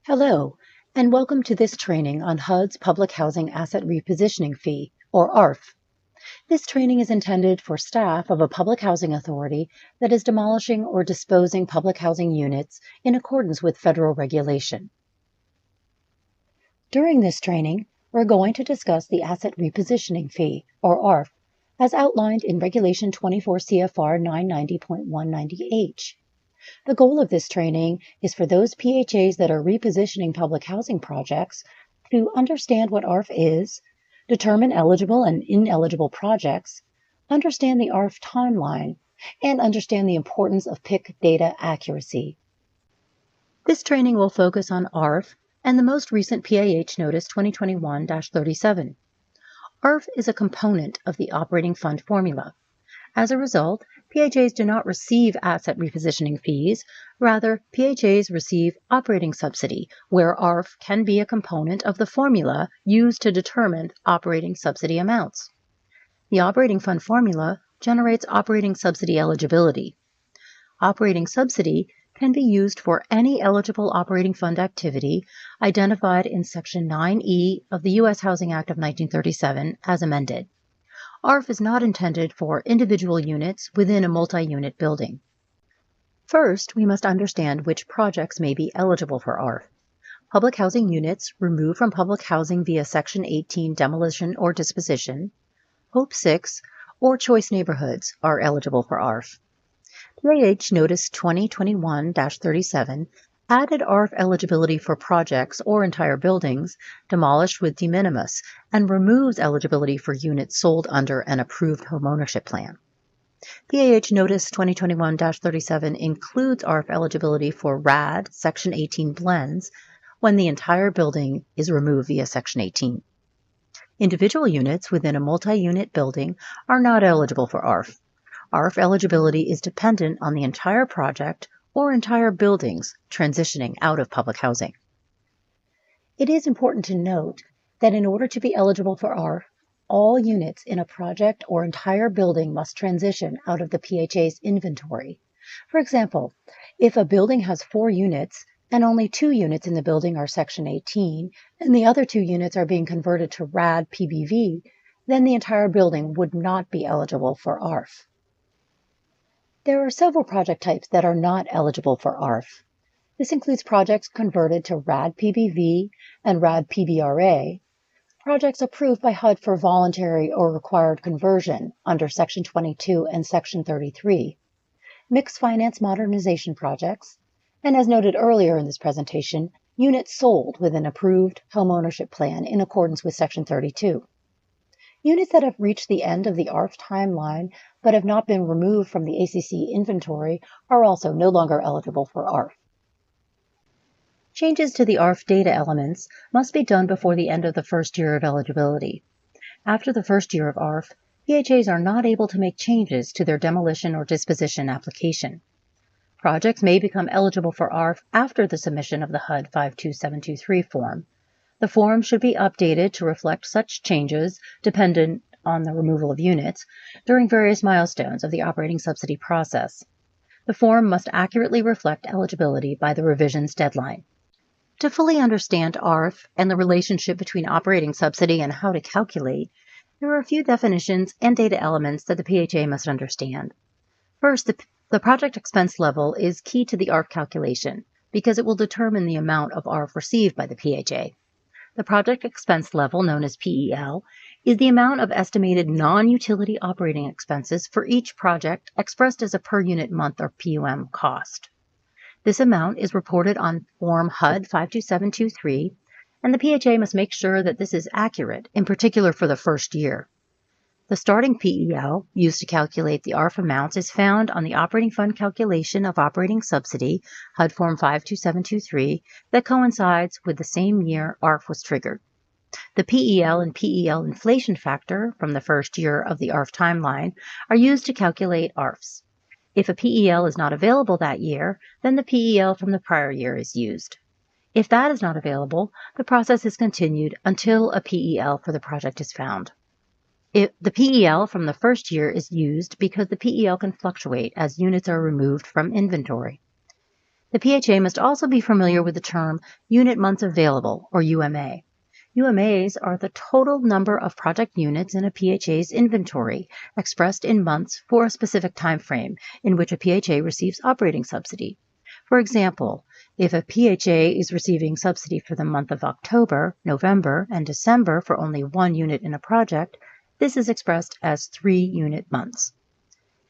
Hello, and welcome to this training on HUD's Public Housing Asset Repositioning Fee, or ARF. This training is intended for staff of a public housing authority that is demolishing or disposing public housing units in accordance with federal regulation. During this training, we're going to discuss the Asset Repositioning Fee, or ARF, as outlined in Regulation 24 CFR 990.190H. The goal of this training is for those PHAs that are repositioning public housing projects to understand what ARF is, determine eligible and ineligible projects, understand the ARF timeline, and understand the importance of PIC data accuracy. This training will focus on ARF and the most recent PAH Notice 2021-37. ARF is a component of the operating fund formula. As a result, PHAs do not receive asset repositioning fees. Rather, PHAs receive operating subsidy, where ARF can be a component of the formula used to determine operating subsidy amounts. The operating fund formula generates operating subsidy eligibility. Operating subsidy can be used for any eligible operating fund activity identified in Section 9E of the U.S. Housing Act of 1937 as amended. ARF is not intended for individual units within a multi-unit building. First, we must understand which projects may be eligible for ARF. Public housing units removed from public housing via Section 18 demolition or disposition, Hope 6, or choice neighborhoods are eligible for ARF. PAH Notice 2021-37 added ARF eligibility for projects or entire buildings demolished with de minimis and removes eligibility for units sold under an approved homeownership plan. PAH Notice 2021-37 includes ARF eligibility for RAD Section 18 blends when the entire building is removed via Section 18. Individual units within a multi-unit building are not eligible for ARF. ARF eligibility is dependent on the entire project or entire buildings transitioning out of public housing. It is important to note that in order to be eligible for ARF, all units in a project or entire building must transition out of the PHA's inventory. For example, if a building has 4 units and only 2 units in the building are Section 18 and the other 2 units are being converted to RAD PBV, then the entire building would not be eligible for ARF. There are several project types that are not eligible for ARF. This includes projects converted to RAD PBV and RAD PBRA, projects approved by HUD for voluntary or required conversion under Section 22 and Section 33, mixed finance modernization projects, and as noted earlier in this presentation, units sold with an approved homeownership plan in accordance with Section 32. Units that have reached the end of the ARF timeline but have not been removed from the ACC inventory are also no longer eligible for ARF. Changes to the ARF data elements must be done before the end of the first year of eligibility. After the first year of ARF, PHAs are not able to make changes to their demolition or disposition application. Projects may become eligible for ARF after the submission of the HUD 52723 form. The form should be updated to reflect such changes dependent on the removal of units during various milestones of the operating subsidy process. The form must accurately reflect eligibility by the revisions deadline. To fully understand ARF and the relationship between operating subsidy and how to calculate, there are a few definitions and data elements that the PHA must understand. First, the project expense level is key to the ARF calculation because it will determine the amount of ARF received by the PHA. The project expense level, known as PEL, is the amount of estimated non-utility operating expenses for each project expressed as a per-unit month or PUM cost. This amount is reported on Form HUD 52723, and the PHA must make sure that this is accurate, in particular for the first year. The starting PEL used to calculate the ARF amounts is found on the Operating Fund Calculation of Operating Subsidy, HUD Form 52723, that coincides with the same year ARF was triggered. The PEL and PEL inflation factor from the first year of the ARF timeline are used to calculate ARFs. If a PEL is not available that year, then the PEL from the prior year is used. If that is not available, the process is continued until a PEL for the project is found. The PEL from the first year is used because the PEL can fluctuate as units are removed from inventory. The PHA must also be familiar with the term Unit Months Available, or UMA. UMAs are the total number of project units in a PHA's inventory, expressed in months for a specific time frame in which a PHA receives operating subsidy. For example, if a PHA is receiving subsidy for the month of October, November, and December for only one unit in a project, this is expressed as 3-unit months.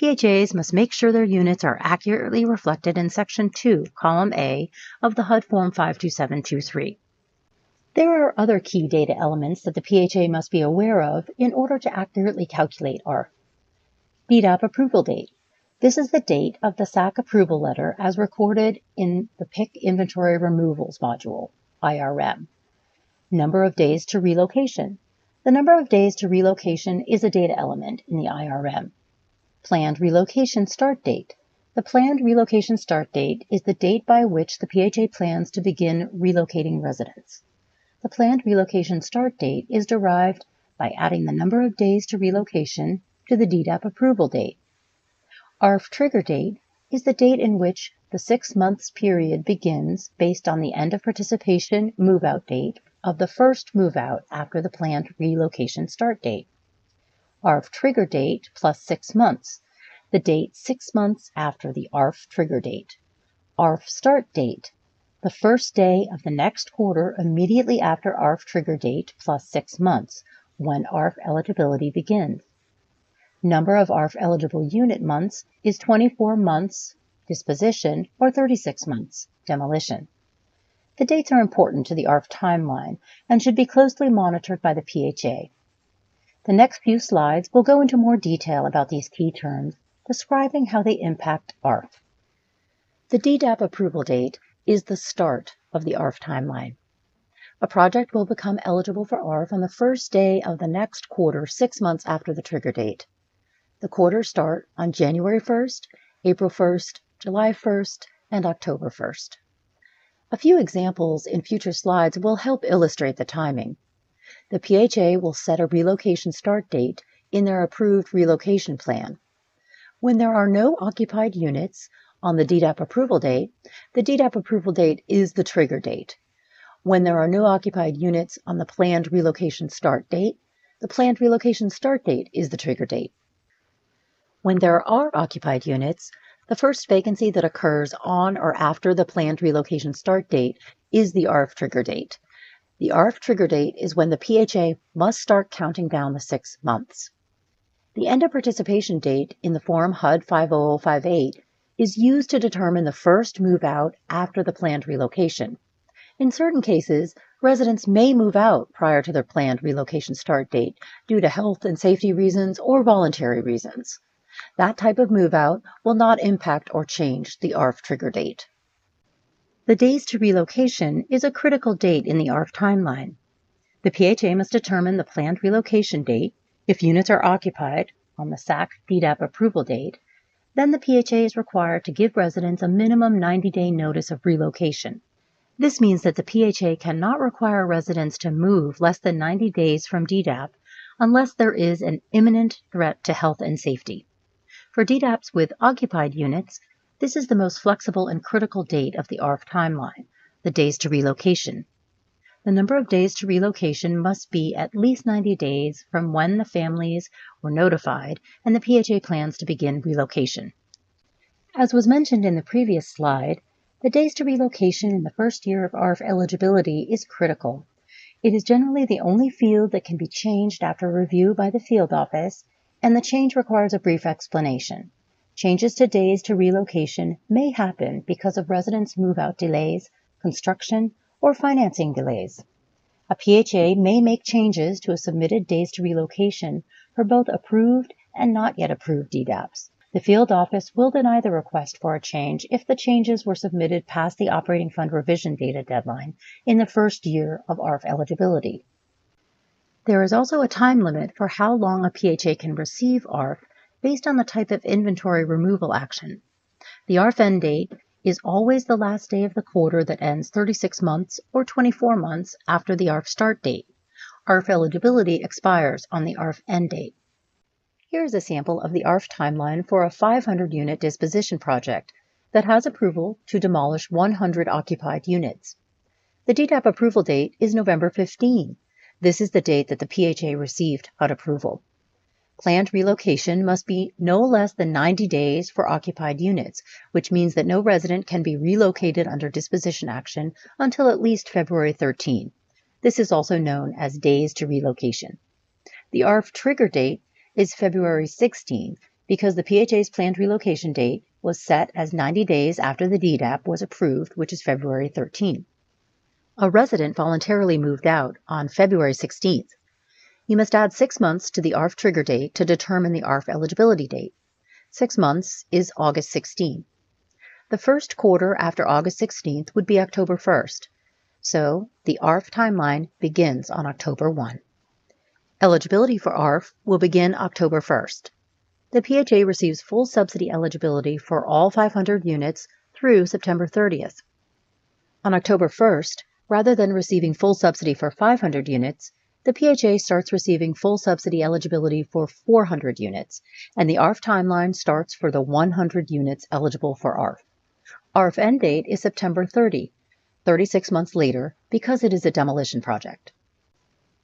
PHAs must make sure their units are accurately reflected in Section 2, Column A of the HUD Form 52723. There are other key data elements that the PHA must be aware of in order to accurately calculate ARF. DDAP approval date. This is the date of the SAC approval letter as recorded in the PIC Inventory Removals module, IRM. Number of days to relocation. The number of days to relocation is a data element in the IRM. Planned relocation start date. The planned relocation start date is the date by which the PHA plans to begin relocating residents. The planned relocation start date is derived by adding the number of days to relocation to the DDAP approval date. ARF trigger date is the date in which the 6 months period begins based on the end of participation move-out date of the first move-out after the planned relocation start date. ARF trigger date plus 6 months, the date 6 months after the ARF trigger date. ARF start date, the first day of the next quarter immediately after ARF trigger date plus 6 months, when ARF eligibility begins. Number of ARF eligible unit months is 24 months, disposition, or 36 months, demolition. The dates are important to the ARF timeline and should be closely monitored by the PHA. The next few slides will go into more detail about these key terms, describing how they impact ARF. The DDAP approval date is the start of the ARF timeline. A project will become eligible for ARF on the first day of the next quarter 6 months after the trigger date. The quarters start on January 1st, April 1st, July 1st, and October 1st. A few examples in future slides will help illustrate the timing. The PHA will set a relocation start date in their approved relocation plan. When there are no occupied units on the DDAP approval date, the DDAP approval date is the trigger date. When there are no occupied units on the planned relocation start date, the planned relocation start date is the trigger date. When there are occupied units, the first vacancy that occurs on or after the planned relocation start date is the ARF trigger date. The ARF trigger date is when the PHA must start counting down the 6 months. The end of participation date in the Form HUD 50058 is used to determine the first move out after the planned relocation. In certain cases, residents may move out prior to their planned relocation start date due to health and safety reasons or voluntary reasons. That type of move out will not impact or change the ARF trigger date. The days to relocation is a critical date in the ARF timeline. The PHA must determine the planned relocation date if units are occupied on the SAC DDAP approval date. Then the PHA is required to give residents a minimum 90-day notice of relocation. This means that the PHA cannot require residents to move less than 90 days from DDAP unless there is an imminent threat to health and safety. For DDAPs with occupied units, this is the most flexible and critical date of the ARF timeline, the days to relocation. The number of days to relocation must be at least 90 days from when the families were notified and the PHA plans to begin relocation. As was mentioned in the previous slide, the days to relocation in the first year of ARF eligibility is critical. It is generally the only field that can be changed after review by the field office, and the change requires a brief explanation. Changes to days to relocation may happen because of residents' move-out delays, construction, or financing delays. A PHA may make changes to a submitted days to relocation for both approved and not yet approved DDAPs. The field office will deny the request for a change if the changes were submitted past the operating fund revision data deadline in the first year of ARF eligibility. There is also a time limit for how long a PHA can receive ARF based on the type of inventory removal action. The ARF end date is always the last day of the quarter that ends 36 months or 24 months after the ARF start date. ARF eligibility expires on the ARF end date. Here is a sample of the ARF timeline for a 500-unit disposition project. that has approval to demolish 100 occupied units. The DDAP approval date is November 15. This is the date that the PHA received HUD approval. Planned relocation must be no less than 90 days for occupied units, which means that no resident can be relocated under disposition action until at least February 13. This is also known as days to relocation. The ARF trigger date is February 16 because the PHA's planned relocation date was set as 90 days after the DDAP was approved, which is February 13. A resident voluntarily moved out on February 16th. You must add 6 months to the ARF trigger date to determine the ARF eligibility date. 6 months is August 16. The first quarter after August 16th would be October 1st, so the ARF timeline begins on October 1. Eligibility for ARF will begin October 1st. The PHA receives full subsidy eligibility for all 500 units through September 30th. On October 1st, rather than receiving full subsidy for 500 units, the PHA starts receiving full subsidy eligibility for 400 units, and the ARF timeline starts for the 100 units eligible for ARF. ARF end date is September 30, 36 months later, because it is a demolition project.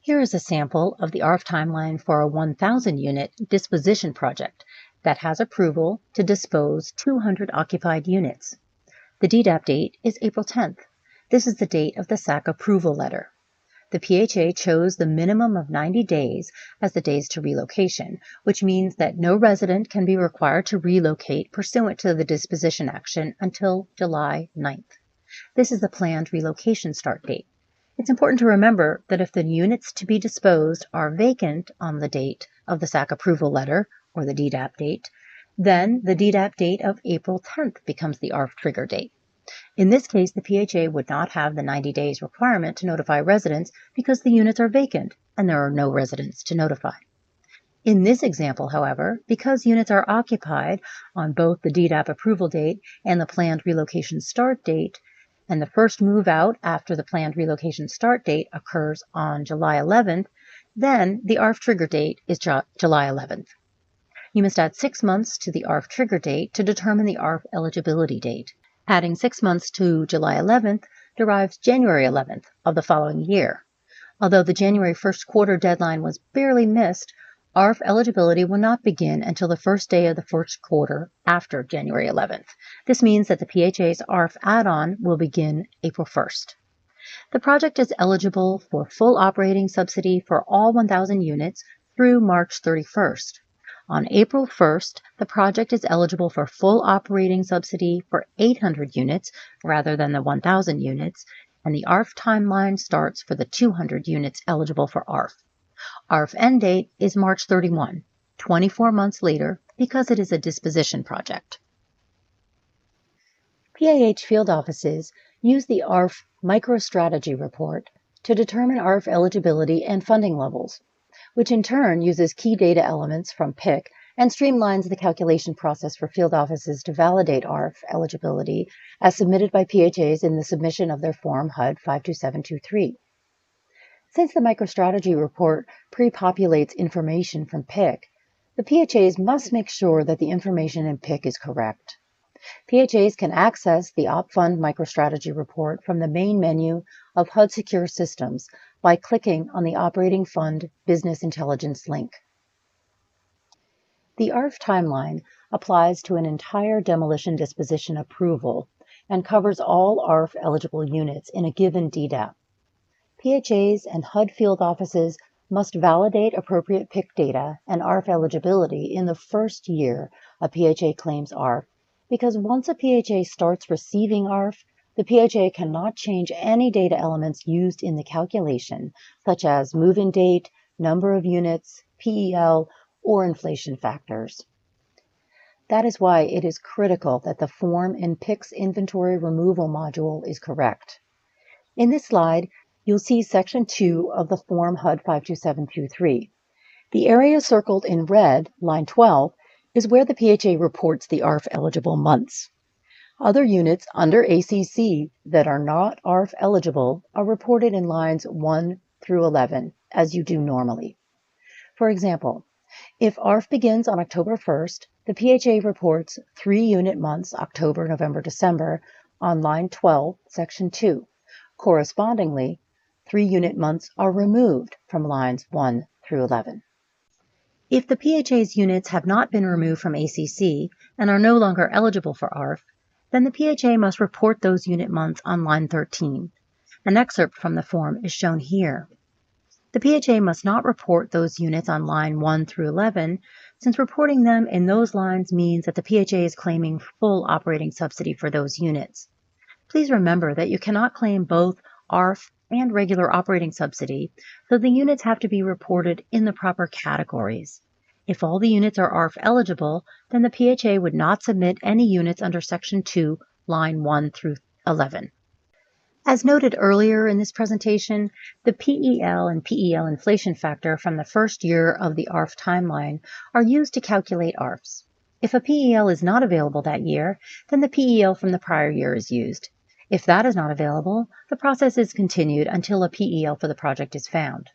Here is a sample of the ARF timeline for a 1,000-unit disposition project that has approval to dispose 200 occupied units. The DDAP date is April 10th. This is the date of the SAC approval letter. The PHA chose the minimum of 90 days as the days to relocation, which means that no resident can be required to relocate pursuant to the disposition action until July 9th. This is the planned relocation start date. It's important to remember that if the units to be disposed are vacant on the date of the SAC approval letter, or the DDAP date, then the DDAP date of April 10th becomes the ARF trigger date. In this case, the PHA would not have the 90 days requirement to notify residents because the units are vacant and there are no residents to notify. In this example, however, because units are occupied on both the DDAP approval date and the planned relocation start date, and the first move out after the planned relocation start date occurs on July 11th, then the ARF trigger date is July 11th. You must add 6 months to the ARF trigger date to determine the ARF eligibility date. Adding 6 months to July 11th derives January 11th of the following year. Although the January 1st quarter deadline was barely missed, ARF eligibility will not begin until the first day of the first quarter after January 11th. This means that the PHA's ARF add-on will begin April 1st. The project is eligible for full operating subsidy for all 1,000 units through March 31st. On April 1st, the project is eligible for full operating subsidy for 800 units rather than the 1,000 units, and the ARF timeline starts for the 200 units eligible for ARF. ARF end date is March 31, 24 months later, because it is a disposition project. PAH field offices use the ARF MicroStrategy report to determine ARF eligibility and funding levels, which in turn uses key data elements from PIC and streamlines the calculation process for field offices to validate ARF eligibility as submitted by PHAs in the submission of their Form HUD 52723. Since the MicroStrategy report pre-populates information from PIC, the PHAs must make sure that the information in PIC is correct. PHAs can access the OpFund MicroStrategy report from the main menu of HUD Secure Systems by clicking on the Operating Fund Business Intelligence link. The ARF timeline applies to an entire demolition disposition approval and covers all ARF eligible units in a given DDAP. PHAs and HUD field offices must validate appropriate PIC data and ARF eligibility in the first year a PHA claims ARF, because once a PHA starts receiving ARF, the PHA cannot change any data elements used in the calculation, such as move-in date, number of units, PEL, or inflation factors. That is why it is critical that the form in PIC's inventory removal module is correct. In this slide, you'll see Section 2 of the Form HUD 52723. The area circled in red, line 12, is where the PHA reports the ARF eligible months. Other units under ACC that are not ARF eligible are reported in lines 1 through 11, as you do normally. For example, if ARF begins on October 1st, The PHA reports 3 unit months, October, November, December, on line 12, section 2. Correspondingly, 3 unit months are removed from lines 1 through 11. If the PHA's units have not been removed from ACC and are no longer eligible for ARF, then the PHA must report those unit months on line 13. An excerpt from the form is shown here. The PHA must not report those units on line 1 through 11, since reporting them in those lines means that the PHA is claiming full operating subsidy for those units. Please remember that you cannot claim both ARF and regular operating subsidy, so the units have to be reported in the proper categories. If all the units are ARF eligible, then the PHA would not submit any units under Section 2, line 1 through 11. As noted earlier in this presentation, the PEL and PEL inflation factor from the first year of the ARF timeline are used to calculate ARFs. If a PEL is not available that year, then the PEL from the prior year is used. If that is not available, the process is continued until a PEL for the project is found.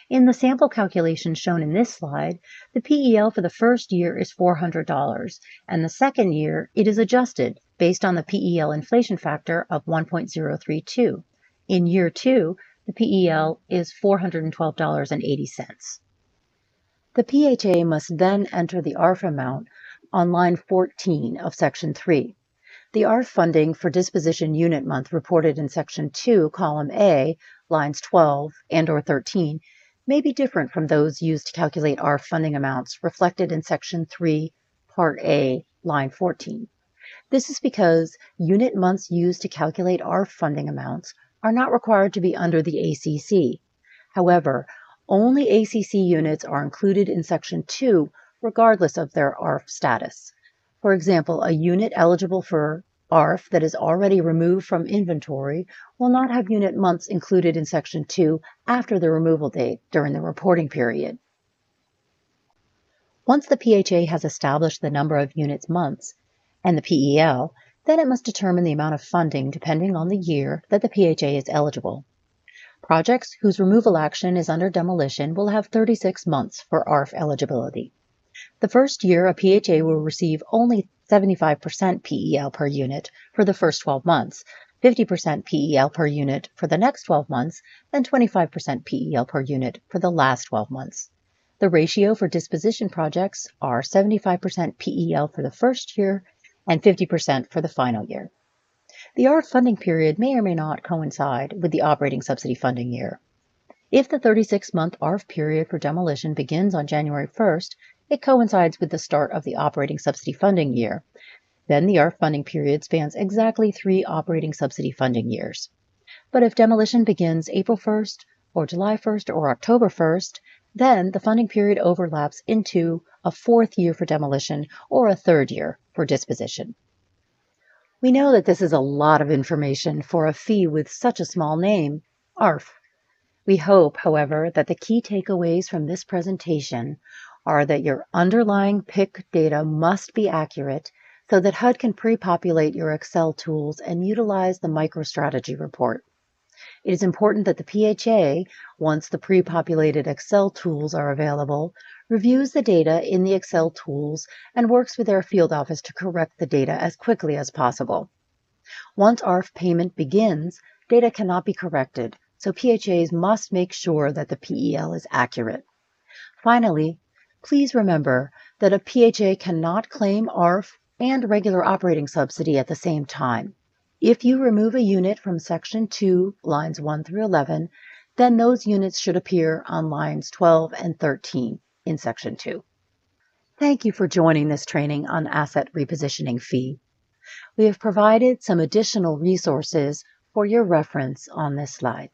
In the sample calculation shown in this slide, the PEL for the first year is $400, and the second year it is adjusted based on the PEL inflation factor of 1.032. In year 2, the PEL is $412.80. The PHA must then enter the ARF amount on line 14 of Section 3. The ARF funding for disposition unit month reported in Section 2, column A, lines 12 and/or 13, may be different from those used to calculate ARF funding amounts reflected in Section 3, Part A, line 14. This is because unit months used to calculate ARF funding amounts are not required to be under the ACC. However, only ACC units are included in Section 2 regardless of their ARF status. For example, a unit eligible for ARF that is already removed from inventory will not have unit months included in Section 2 after the removal date during the reporting period. Once the PHA has established the number of units months and the PEL, then it must determine the amount of funding depending on the year that the PHA is eligible. Projects whose removal action is under demolition will have 36 months for ARF eligibility. The first year, a PHA will receive only 75% PEL per unit for the first 12 months, 50% PEL per unit for the next 12 months, and 25% PEL per unit for the last 12 months. The ratio for disposition projects are 75% PEL for the first year and 50% for the final year. The ARF funding period may or may not coincide with the operating subsidy funding year. If the 36-month ARF period for demolition begins on January 1st, it coincides with the start of the operating subsidy funding year. Then the ARF funding period spans exactly 3 operating subsidy funding years. But if demolition begins April 1st, or July 1st, or October 1st, then the funding period overlaps into a 4th year for demolition or a 3rd year for disposition. We know that this is a lot of information for a fee with such a small name, ARF. We hope, however, that the key takeaways from this presentation are that your underlying PIC data must be accurate so that HUD can pre-populate your Excel tools and utilize the MicroStrategy report. It is important that the PHA, once the pre-populated Excel tools are available, reviews the data in the Excel tools and works with their field office to correct the data as quickly as possible. Once ARF payment begins, data cannot be corrected, so PHAs must make sure that the PEL is accurate. Finally, please remember that a PHA cannot claim ARF and regular operating subsidy at the same time. If you remove a unit from Section 2, lines 1 through 11, then those units should appear on lines 12 and 13 in Section 2. Thank you for joining this training on asset repositioning fee. We have provided some additional resources for your reference on this slide.